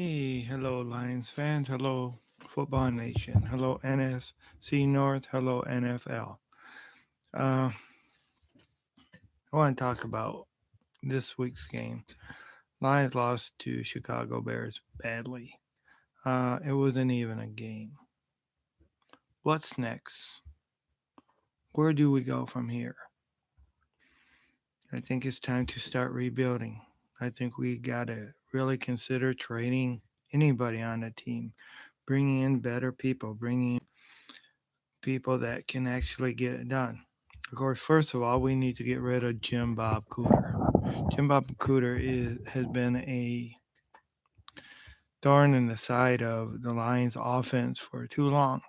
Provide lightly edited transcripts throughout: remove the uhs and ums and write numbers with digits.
Hey, hello Lions fans, hello Football Nation, hello NFC North, hello NFL. Uh, I want to talk about this week's game. Lions lost to Chicago Bears badly. It wasn't even a game. What's next? Where do we go from here? I think it's time to start rebuilding. I think we got to really consider trading anybody on the team, bringing in better people, bringing people that can actually get it done. Of course, first of all, we need to get rid of Jim Bob Cooter. Jim Bob Cooter has been a thorn in the side of the Lions offense for too long.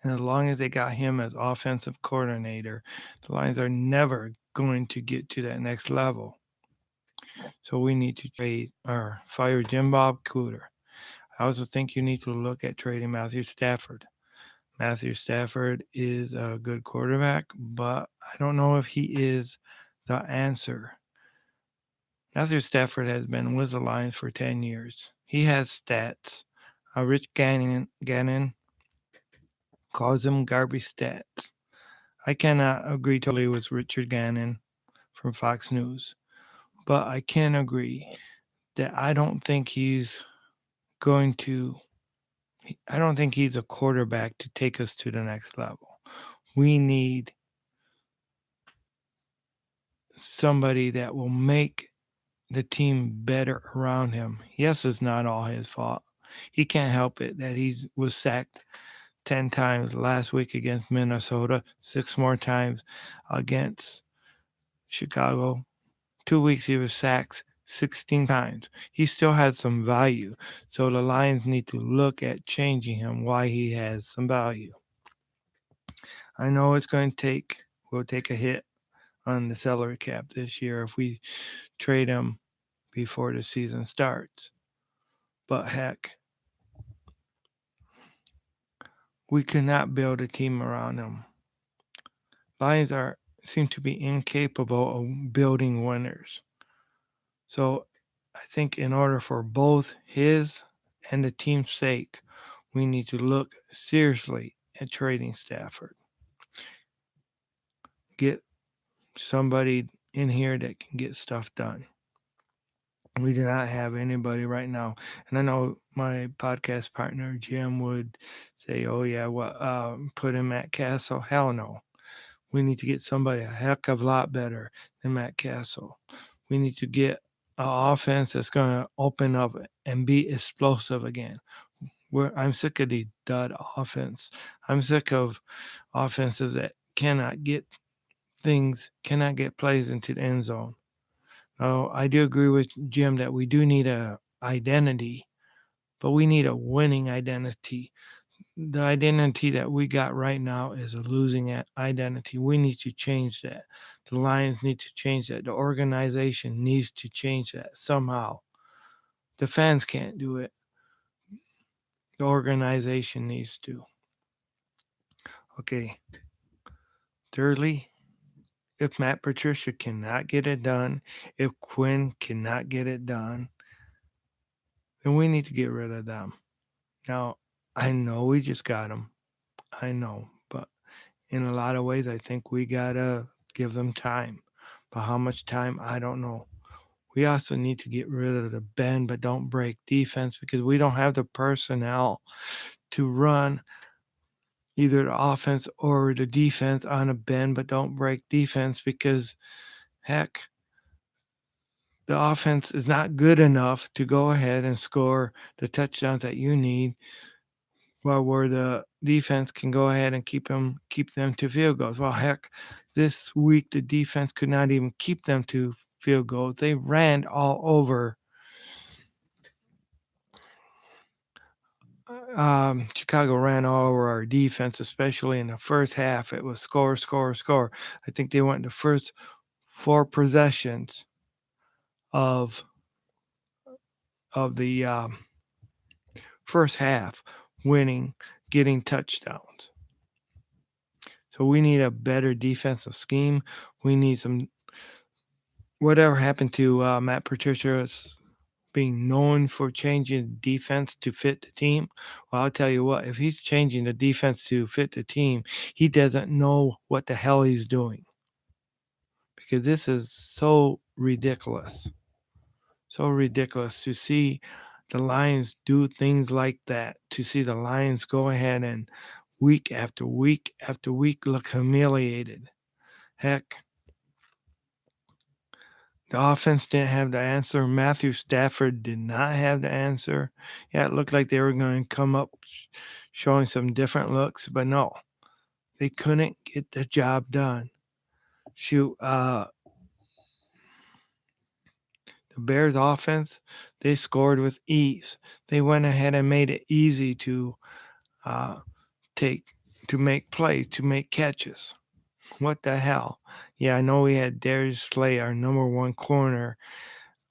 And as long as they got him as offensive coordinator, the Lions are never going to get to that next level. So we need to trade or fire Jim Bob Cooter. I also think you need to look at trading Matthew Stafford. Matthew Stafford is a good quarterback, but I don't know if he is the answer. Matthew Stafford has been with the Lions for 10 years. He has stats. Rich Gannon calls him garbage stats. I cannot agree totally with Richard Gannon from Fox News, but I can agree that going to, I don't think he's a quarterback to take us to the next level. We need somebody that will make the team better around him. Yes, it's not all his fault. He can't help it that he was sacked 10 times last week against Minnesota, 6 more times against Chicago. 2 weeks he was sacked 16 times. He still has some value. So the Lions need to look at changing him why he has some value. I know we'll take a hit on the salary cap this year if we trade him before the season starts. But heck, we could not build a team around him. Lions are seem to be incapable of building winners. So I think in order for both his and the team's sake, we need to look seriously at trading Stafford. Get somebody in here that can get stuff done. We do not have anybody right now. And I know my podcast partner Jim would say, "Oh yeah, what? Put him at Castle? Hell no. We need to get somebody a heck of a lot better than Matt Castle. We need to get an offense that's going to open up and be explosive again. I'm sick of the dud offense. I'm sick of offenses that cannot get plays into the end zone. Now, I do agree with Jim that we do need a identity, but we need a winning identity. The identity that we got right now is a losing identity. We need to change that. The Lions need to change that. The organization needs to change that somehow. The fans can't do it. The organization needs to. Okay. Thirdly, if Matt Patricia cannot get it done, if Quinn cannot get it done, then we need to get rid of them. Now, I know we just got them. I know. But in a lot of ways, I think we got to give them time. But how much time, I don't know. We also need to get rid of the bend but don't break defense because we don't have the personnel to run either the offense or the defense on a bend but don't break defense because heck, the offense is not good enough to go ahead and score the touchdowns that you need while where the defense can go ahead and keep them to field goals. Well, heck, this week the defense could not even keep them to field goals. They ran all over Chicago ran all over our defense, especially in the first half. It was score, score, score. I think they went the first 4 possessions of the first half, winning, getting touchdowns. So we need a better defensive scheme. We need some. Whatever happened to Matt Patricia's being known for changing defense to fit the team. Well, I'll tell you what, if he's changing the defense to fit the team, he doesn't know what the hell he's doing because this is so ridiculous. So ridiculous to see the Lions do things like that, to see the Lions go ahead and week after week after week look humiliated. Heck, the offense didn't have the answer. Matthew Stafford did not have the answer. Yeah, it looked like they were going to come up showing some different looks, but no, they couldn't get the job done. Shoot, the Bears offense, they scored with ease. They went ahead and made it easy to uh, make plays, to make catches. What the hell? Yeah, I know we had Darius Slay, our number one corner,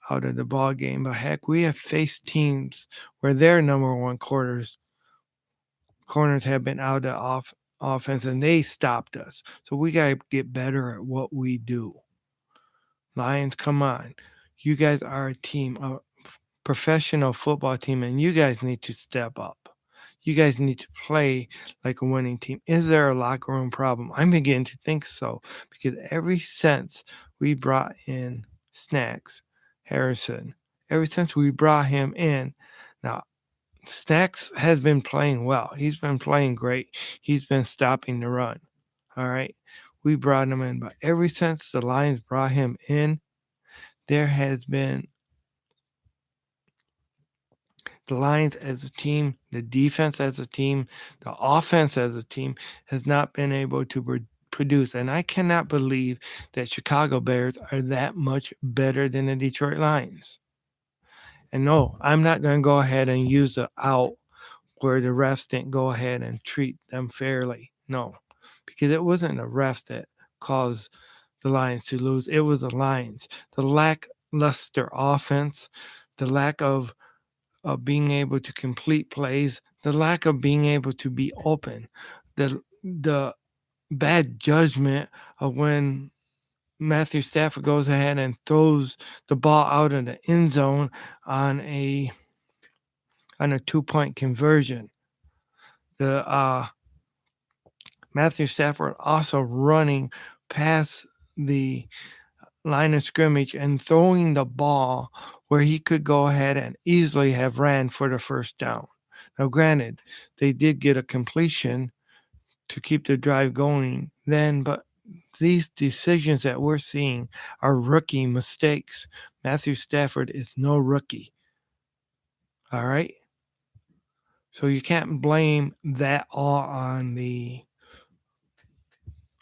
out of the ball game, but heck, we have faced teams where their number one corners have been out of offense and they stopped us. So we got to get better at what we do. Lions, come on. You guys are a team, a professional football team, and you guys need to step up. You guys need to play like a winning team. Is there a locker room problem? I'm beginning to think so because ever since we brought in Snacks Harrison, ever since we brought him in, now Snacks has been playing well. He's been playing great. He's been stopping the run. All right. We brought him in, but ever since the Lions brought him in, there has been the Lions as a team, the defense as a team, the offense as a team has not been able to produce. And I cannot believe that Chicago Bears are that much better than the Detroit Lions. And no, I'm not going to go ahead and use the out where the refs didn't go ahead and treat them fairly. No, because it wasn't the refs that caused the Lions to lose. It was the Lions. The lackluster offense, the lack of being able to complete plays, the lack of being able to be open, the bad judgment of when Matthew Stafford goes ahead and throws the ball out in the end zone on a 2-point conversion. The Matthew Stafford also running past the line of scrimmage and throwing the ball where he could go ahead and easily have ran for the first down. Now, granted, they did get a completion to keep the drive going then, but these decisions that we're seeing are rookie mistakes. Matthew Stafford is no rookie. All right? So you can't blame that all on the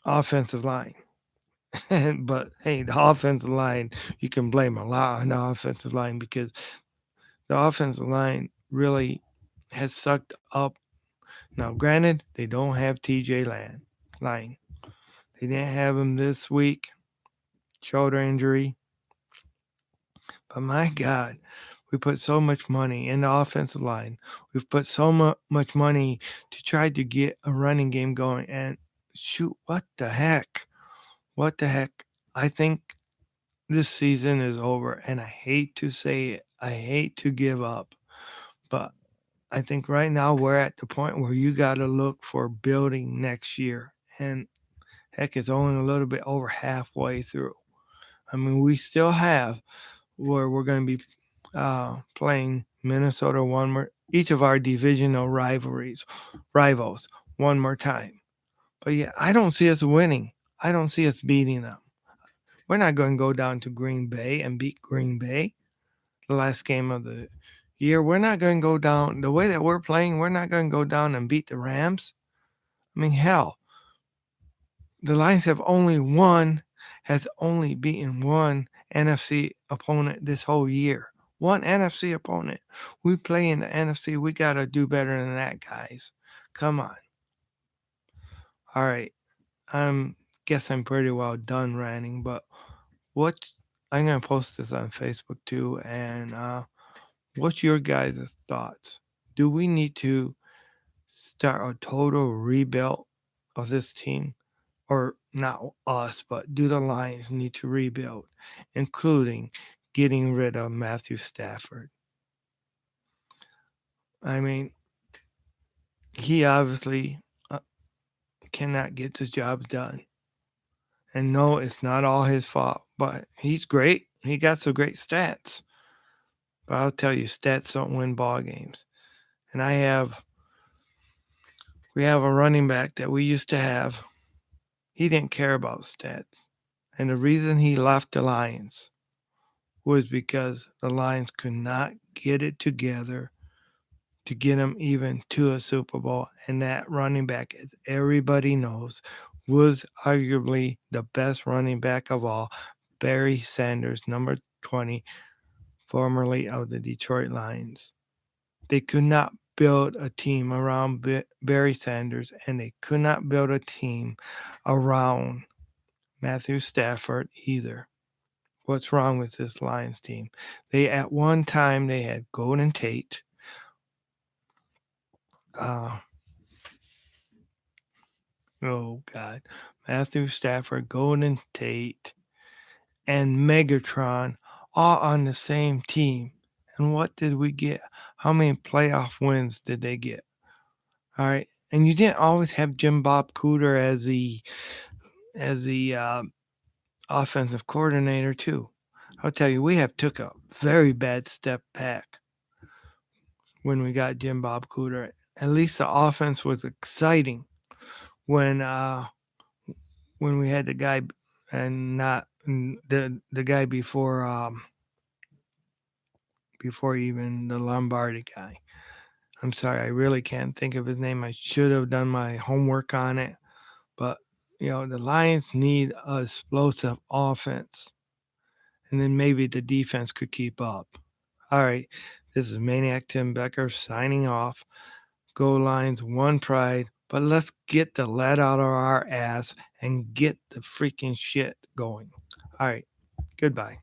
offensive line. But hey, the offensive line, you can blame a lot on the offensive line because the offensive line really has sucked up. Now, granted, they don't have TJ Line. They didn't have him this week, shoulder injury. But my God, we put so much money in the offensive line. We've put so much money to try to get a running game going. And shoot, what the heck? What the heck? I think this season is over, and I hate to say it. I hate to give up, but I think right now we're at the point where you got to look for building next year. And heck, it's only a little bit over halfway through. I mean, we still have where we're going to be playing Minnesota each of our divisional rivals one more time. But yeah, I don't see us winning. I don't see us beating them. We're not going to go down to Green Bay and beat Green Bay the last game of the year. We're not going to go down the way that we're playing. We're not going to go down and beat the Rams. I mean, hell, the Lions has only beaten one NFC opponent this whole year. One NFC opponent. We play in the NFC. We got to do better than that, guys. Come on. All right. Guess I'm pretty well done ranting, but I'm going to post this on Facebook too. And what's your guys' thoughts? Do we need to start a total rebuild of this team? Or not us, but do the Lions need to rebuild, including getting rid of Matthew Stafford? I mean, he obviously cannot get the job done. And no, it's not all his fault, but he's great. He got some great stats. But I'll tell you, stats don't win ball games. And we have a running back that we used to have. He didn't care about stats. And the reason he left the Lions was because the Lions could not get it together to get him even to a Super Bowl. And that running back, as everybody knows, was arguably the best running back of all, Barry Sanders, number 20, formerly of the Detroit Lions. They could not build a team around Barry Sanders, and they could not build a team around Matthew Stafford either. What's wrong with this Lions team? They at one time they had Golden Tate, uh, oh God, Matthew Stafford, Golden Tate, and Megatron all on the same team. And what did we get? How many playoff wins did they get? All right, and you didn't always have Jim Bob Cooter as the offensive coordinator too. I'll tell you, we have took a very bad step back when we got Jim Bob Cooter. At least the offense was exciting when we had the guy and not the guy before even the Lombardi guy. I'm sorry, I really can't think of his name. I should have done my homework on it. But the Lions need a explosive offense, and then maybe the defense could keep up. All right, this is Maniac Tim Becker signing off. Go Lions, one pride. But let's get the lead out of our ass and get the freaking shit going. All right, goodbye.